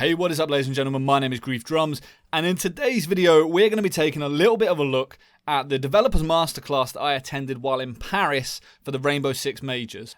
Hey, what is up, ladies and gentlemen? My name is Griefdrums, and in today's video, we're going to be taking a little bit of a look at the Developers Masterclass that I attended while in Paris for the Rainbow Six Majors.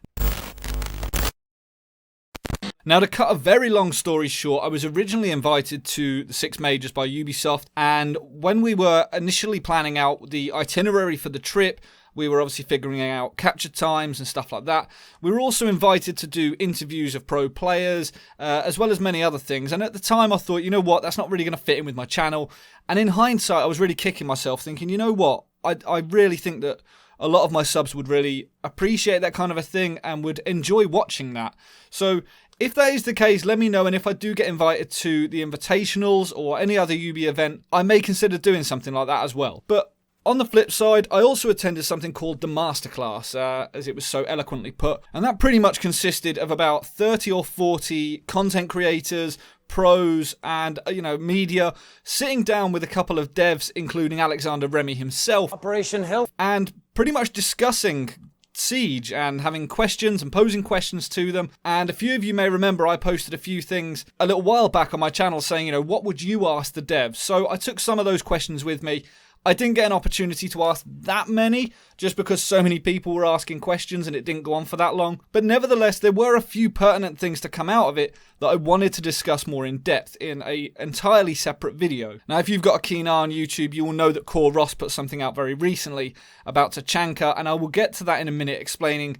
Now, to cut a very long story short, I was originally invited to the Six Majors by Ubisoft, and when we were initially planning out the itinerary for the trip, we were obviously figuring out capture times and stuff like that. We were also invited to do interviews of pro players, as well as many other things. And at the time I thought, you know what, that's not really going to fit in with my channel. And in hindsight, I was really kicking myself thinking, you know what, I really think that a lot of my subs would really appreciate that kind of a thing and would enjoy watching that. So if that is the case, let me know, and if I do get invited to the Invitationals or any other UB event, I may consider doing something like that as well. But on the flip side, I also attended something called the Masterclass, as it was so eloquently put, and that pretty much consisted of about 30 or 40 content creators, pros, and media sitting down with a couple of devs, including Alexander Remy himself, Operation Hill, and pretty much discussing Siege and having questions and posing questions to them. And a few of you may remember I posted a few things a little while back on my channel saying, what would you ask the devs? So I took some of those questions with me. I didn't get an opportunity to ask that many, just because so many people were asking questions and it didn't go on for that long. But nevertheless, there were a few pertinent things to come out of it that I wanted to discuss more in depth in an entirely separate video. Now, if you've got a keen eye on YouTube, you will know that Core Ross put something out very recently about Tachanka, and I will get to that in a minute, explaining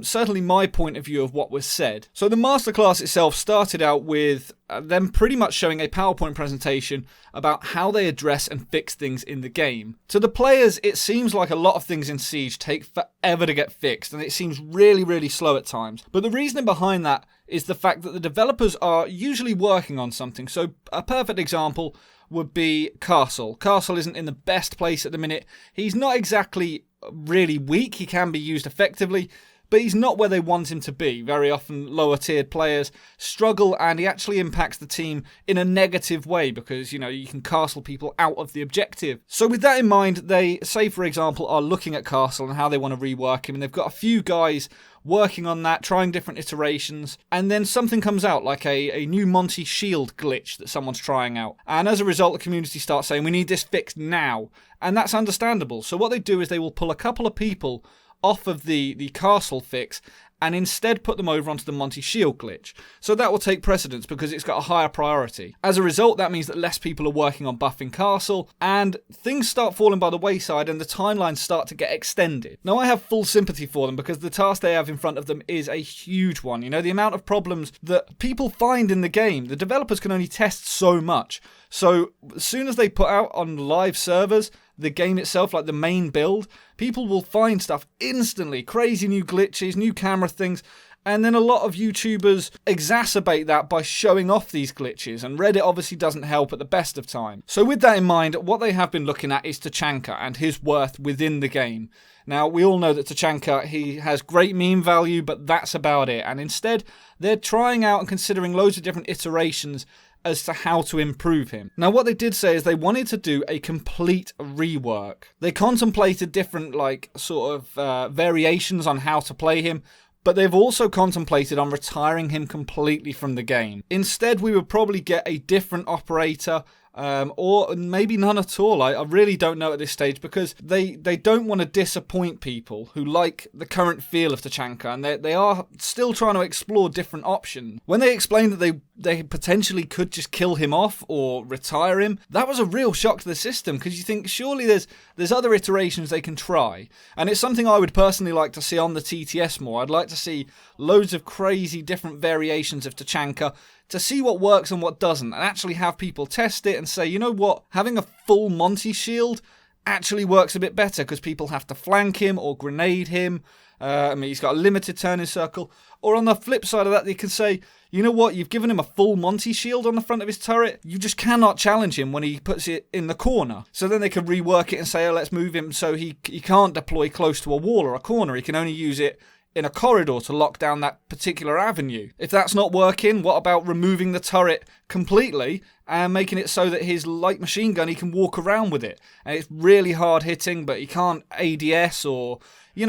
certainly my point of view of what was said. So the masterclass itself started out with them pretty much showing a PowerPoint presentation about how they address and fix things in the game. To the players, it seems like a lot of things in Siege take forever to get fixed, and it seems really, really slow at times. But the reasoning behind that is the fact that the developers are usually working on something. So a perfect example would be Castle. Castle isn't in the best place at the minute. He's not exactly really weak. He can be used effectively, but he's not where they want him to be. Very often lower tiered players struggle, and he actually impacts the team in a negative way because, you can castle people out of the objective. So with that in mind, they, say for example, are looking at Castle and how they want to rework him, and they've got a few guys working on that, trying different iterations, and then something comes out like a new Monty Shield glitch that someone's trying out. And as a result, the community starts saying, we need this fixed now. And that's understandable. So what they do is they will pull a couple of people off of the Castle fix and instead put them over onto the Monty Shield glitch. So that will take precedence because it's got a higher priority. As a result, that means that less people are working on buffing Castle, and things start falling by the wayside and the timelines start to get extended. Now, I have full sympathy for them because the task they have in front of them is a huge one. The amount of problems that people find in the game, the developers can only test so much. So as soon as they put out on live servers the game itself, like the main build, people will find stuff instantly, crazy new glitches, new camera things, and then a lot of YouTubers exacerbate that by showing off these glitches, and Reddit obviously doesn't help at the best of times. So with that in mind, what they have been looking at is Tachanka and his worth within the game. Now, we all know that Tachanka, he has great meme value, but that's about it. And instead, they're trying out and considering loads of different iterations as to how to improve him. Now, what they did say is they wanted to do a complete rework. They contemplated different, variations on how to play him, but they've also contemplated on retiring him completely from the game. Instead, we would probably get a different operator, or maybe none at all. I really don't know at this stage, because they don't want to disappoint people who like the current feel of Tachanka, and they are still trying to explore different options. When they explained that they potentially could just kill him off or retire him, that was a real shock to the system, because you think surely there's other iterations they can try, and it's something I would personally like to see on the TTS more. I'd like to see loads of crazy different variations of Tachanka to see what works and what doesn't, and actually have people test it and say, you know what, having a full Monty Shield actually works a bit better because people have to flank him or grenade him. He's got a limited turning circle. Or on the flip side of that, they can say, you know what, you've given him a full Monty Shield on the front of his turret. You just cannot challenge him when he puts it in the corner. So then they can rework it and say, oh, let's move him so he can't deploy close to a wall or a corner. He can only use it in a corridor to lock down that particular avenue. If that's not working, what about removing the turret completely and making it so that his light machine gun, he can walk around with it? And it's really hard hitting, but he can't ADS or,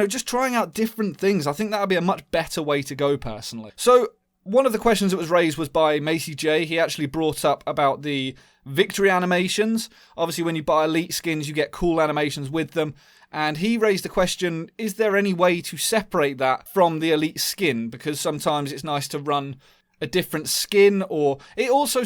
just trying out different things. I think that would be a much better way to go, personally. So one of the questions that was raised was by Macy J. He actually brought up about the victory animations. Obviously, when you buy elite skins, you get cool animations with them. And he raised the question, is there any way to separate that from the elite skin? Because sometimes it's nice to run a different skin, or it also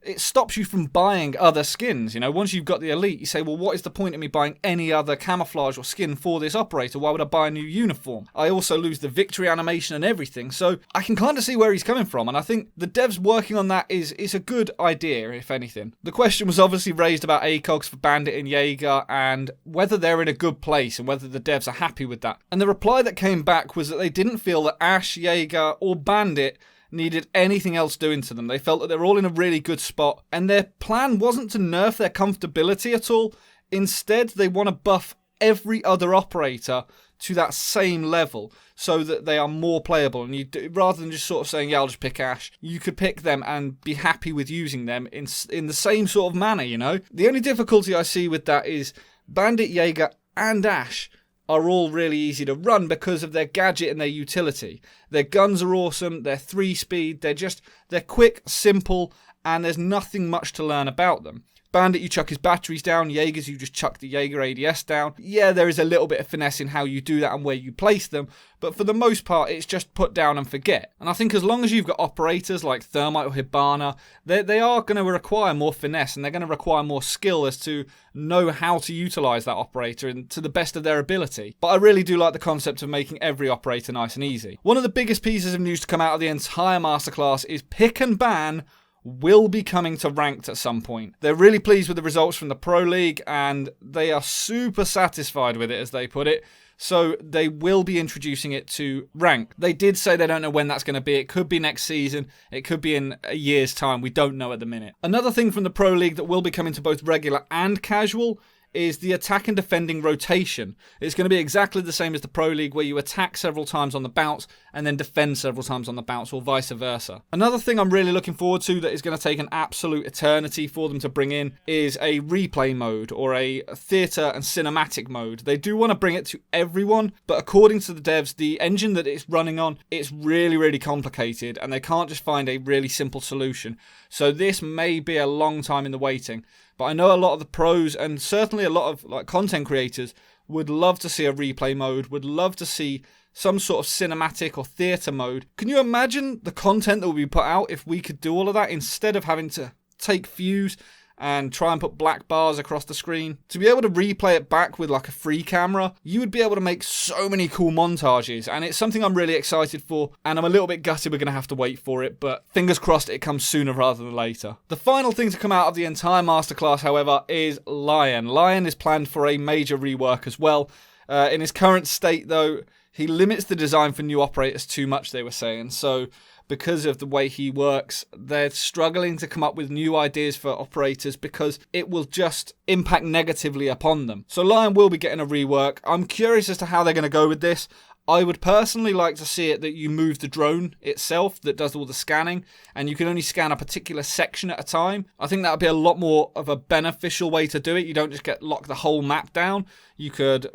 it stops you from buying other skins. You know, once you've got the elite, you say, well, what is the point of me buying any other camouflage or skin for this operator? Why would I buy a new uniform? I also lose the victory animation and everything. So I can kind of see where he's coming from, and I think the devs working on that is a good idea, if anything. The question was obviously raised about ACOGs for Bandit and Jaeger and whether they're in a good place and whether the devs are happy with that. And the reply that came back was that they didn't feel that Ash, Jaeger or Bandit needed anything else doing to them. They felt that they were all in a really good spot, and their plan wasn't to nerf their comfortability at all. Instead, they want to buff every other operator to that same level so that they are more playable. And rather than just sort of saying, yeah, I'll just pick Ash, you could pick them and be happy with using them in the same sort of manner, you know? The only difficulty I see with that is Bandit, Jaeger and Ash are all really easy to run because of their gadget and their utility. Their guns are awesome, they're 3-speed, they're quick, simple, and there's nothing much to learn about them. Bandit, you chuck his batteries down. Jaegers, you just chuck the Jaeger ADS down. Yeah, there is a little bit of finesse in how you do that and where you place them, but for the most part, it's just put down and forget. And I think as long as you've got operators like Thermite or Hibana, they are going to require more finesse, and they're going to require more skill as to know how to utilize that operator to the best of their ability. But I really do like the concept of making every operator nice and easy. One of the biggest pieces of news to come out of the entire Masterclass is Pick and Ban will be coming to ranked at some point. They're really pleased with the results from the Pro League, and they are super satisfied with it, as they put it. So they will be introducing it to rank. They did say they don't know when that's going to be. It could be next season. It could be in a year's time. We don't know at the minute. Another thing from the Pro League that will be coming to both regular and casual is the attack and defending rotation. It's going to be exactly the same as the Pro League, where you attack several times on the bounce and then defend several times on the bounce, or vice versa. Another thing I'm really looking forward to that is going to take an absolute eternity for them to bring in is a replay mode, or a theatre and cinematic mode. They do want to bring it to everyone, but according to the devs, the engine that it's running on, it's really, really complicated, and they can't just find a really simple solution. So this may be a long time in the waiting. But I know a lot of the pros, and certainly a lot of content creators, would love to see a replay mode, would love to see some sort of cinematic or theatre mode. Can you imagine the content that would be put out if we could do all of that instead of having to take Fuse and try and put black bars across the screen? To be able to replay it back with like a free camera, you would be able to make so many cool montages, and it's something I'm really excited for, and I'm a little bit gutted we're going to have to wait for it, but fingers crossed it comes sooner rather than later. The final thing to come out of the entire Masterclass, however, is Lion. Lion is planned for a major rework as well. In his current state, though, he limits the design for new operators too much, they were saying, so because of the way he works, they're struggling to come up with new ideas for operators because it will just impact negatively upon them. So Lion will be getting a rework. I'm curious as to how they're going to go with this. I would personally like to see it that you move the drone itself that does all the scanning, and you can only scan a particular section at a time. I think that would be a lot more of a beneficial way to do it. You don't just lock the whole map down. You could,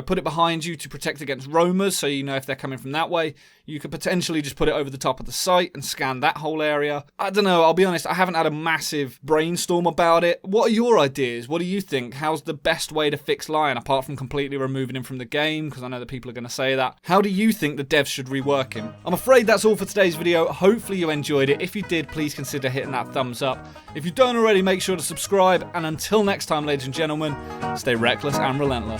put it behind you to protect against roamers, so you know if they're coming from that way. You could potentially just put it over the top of the site and scan that whole area. I don't know, I'll be honest, I haven't had a massive brainstorm about it. What are your ideas? What do you think? How's the best way to fix Lion, apart from completely removing him from the game? Because I know that people are going to say that. How do you think the devs should rework him? I'm afraid that's all for today's video. Hopefully you enjoyed it. If you did, please consider hitting that thumbs up. If you don't already, make sure to subscribe. And until next time, ladies and gentlemen, stay reckless and relentless.